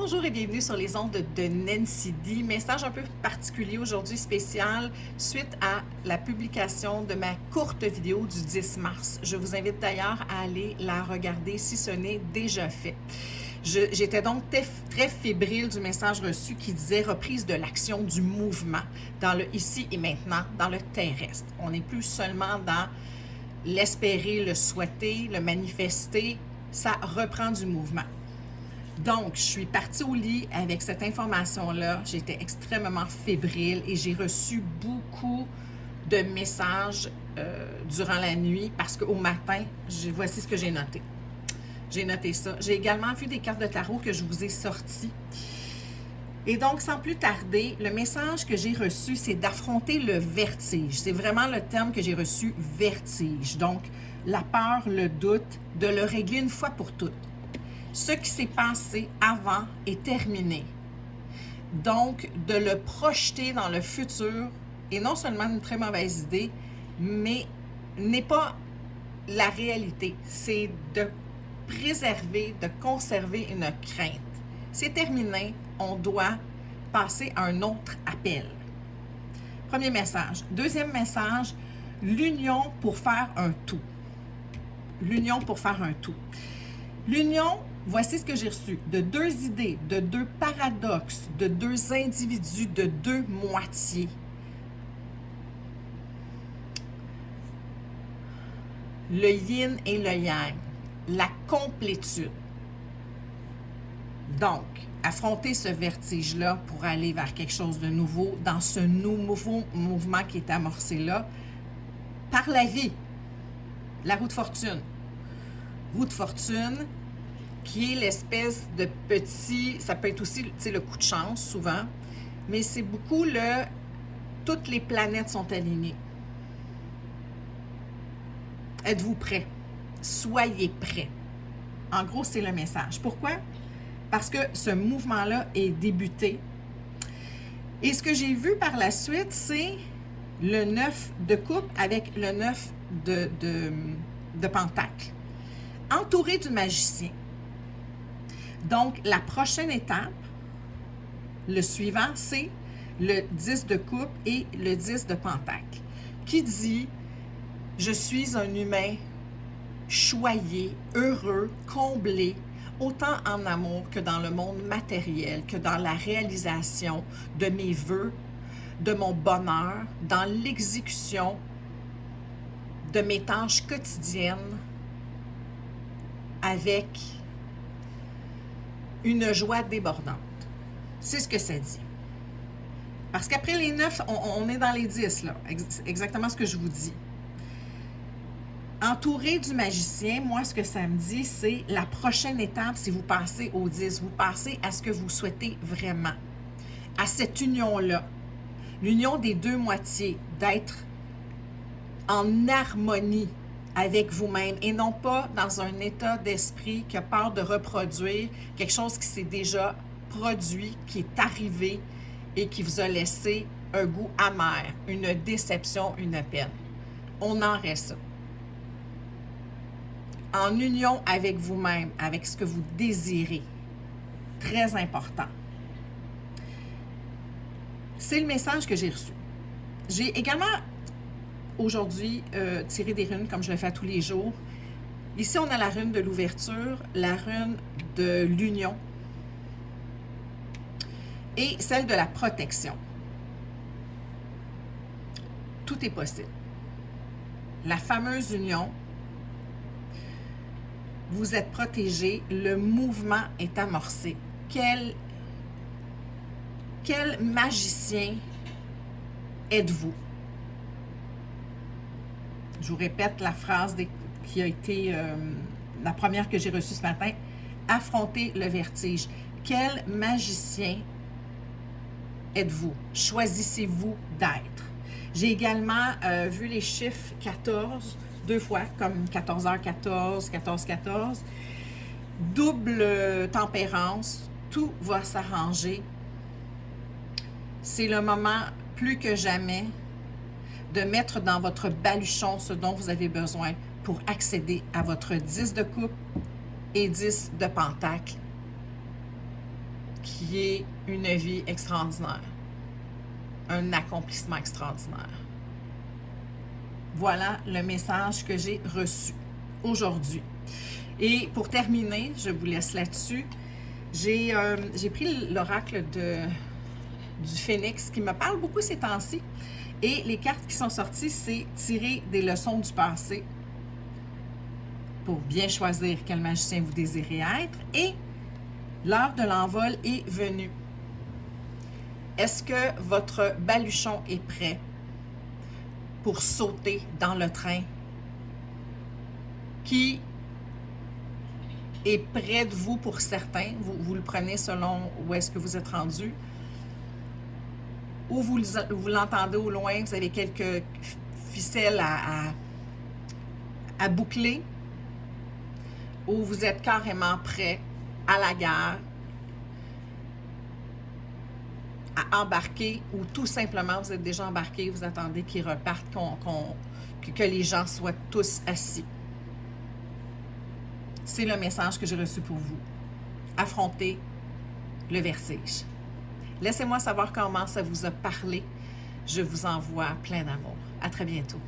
Bonjour et bienvenue sur les ondes de Nancy D. Message un peu particulier aujourd'hui, spécial, suite à la publication de ma courte vidéo du 10 mars. Je vous invite d'ailleurs à aller la regarder si ce n'est déjà fait. J'étais donc très fébrile du message reçu qui disait reprise de l'action du mouvement dans le ici et maintenant, dans le terrestre. On n'est plus seulement dans l'espérer, le souhaiter, le manifester, ça reprend du mouvement. Donc, je suis partie au lit avec cette information-là. J'étais extrêmement fébrile et j'ai reçu beaucoup de messages durant la nuit parce qu'au matin, voici ce que j'ai noté. J'ai noté ça. J'ai également vu des cartes de tarot que je vous ai sorties. Et donc, sans plus tarder, le message que j'ai reçu, c'est d'affronter le vertige. C'est vraiment le terme que j'ai reçu, vertige. Donc, la peur, le doute, de le régler une fois pour toutes. Ce qui s'est passé avant est terminé. Donc, de le projeter dans le futur est non seulement une très mauvaise idée, mais n'est pas la réalité. C'est de préserver, de conserver une crainte. C'est terminé, on doit passer à un autre appel. Premier message. Deuxième message, l'union pour faire un tout. L'union pour faire un tout. L'union, voici ce que j'ai reçu, de deux idées, de deux paradoxes, de deux individus, de deux moitiés. Le yin et le yang, la complétude. Donc, affronter ce vertige-là pour aller vers quelque chose de nouveau, dans ce nouveau mouvement qui est amorcé là, par la vie, la roue de fortune. Roue de fortune, qui est l'espèce de petit, ça peut être aussi le coup de chance souvent, mais c'est beaucoup toutes les planètes sont alignées. Êtes-vous prêts? Soyez prêts. En gros, c'est le message. Pourquoi? Parce que ce mouvement-là est débuté. Et ce que j'ai vu par la suite, c'est le 9 de coupe avec le 9 de pentacle. Entouré du magicien. Donc, la prochaine étape, le suivant, c'est le 10 de coupe et le 10 de pentacle, qui dit « Je suis un humain choyé, heureux, comblé, autant en amour que dans le monde matériel, que dans la réalisation de mes vœux, de mon bonheur, dans l'exécution de mes tâches quotidiennes, avec une joie débordante. » C'est ce que ça dit. Parce qu'après les 9, on est dans les 10, là. Exactement ce que je vous dis. Entouré du magicien, moi, ce que ça me dit, c'est la prochaine étape, si vous passez au 10, vous passez à ce que vous souhaitez vraiment. À cette union-là. L'union des deux moitiés, d'être en harmonie avec vous-même et non pas dans un état d'esprit qui a peur de reproduire quelque chose qui s'est déjà produit, qui est arrivé et qui vous a laissé un goût amer, une déception, une peine. On en reste ça. En union avec vous-même, avec ce que vous désirez. Très important. C'est le message que j'ai reçu. J'ai également aujourd'hui tiré des runes comme je le fais tous les jours. Ici, on a la rune de l'ouverture, la rune de l'union et celle de la protection. Tout est possible. La fameuse union, vous êtes protégé, le mouvement est amorcé. Quel magicien êtes-vous? Je vous répète la phrase qui a été la première que j'ai reçue ce matin. Affrontez le vertige. Quel magicien êtes-vous? Choisissez-vous d'être. J'ai également vu les chiffres 14, deux fois, comme 14h14, 14h14. Double tempérance, tout va s'arranger. C'est le moment plus que jamais de mettre dans votre baluchon ce dont vous avez besoin pour accéder à votre 10 de coupe et 10 de pentacle qui est une vie extraordinaire, un accomplissement extraordinaire. Voilà le message que j'ai reçu aujourd'hui. Et pour terminer, je vous laisse là-dessus, j'ai pris l'oracle du Phénix qui me parle beaucoup ces temps-ci. Et les cartes qui sont sorties, c'est tirer des leçons du passé pour bien choisir quel magicien vous désirez être. Et l'heure de l'envol est venue. Est-ce que votre baluchon est prêt pour sauter dans le train qui est près de vous pour certains? Vous le prenez selon où est-ce que vous êtes rendu. Ou vous l'entendez au loin, vous avez quelques ficelles à boucler. Ou vous êtes carrément prêt à la gare, à embarquer, ou tout simplement vous êtes déjà embarqué, vous attendez qu'ils repartent, que les gens soient tous assis. C'est le message que j'ai reçu pour vous. Affrontez le vertige. Laissez-moi savoir comment ça vous a parlé. Je vous envoie plein d'amour. À très bientôt.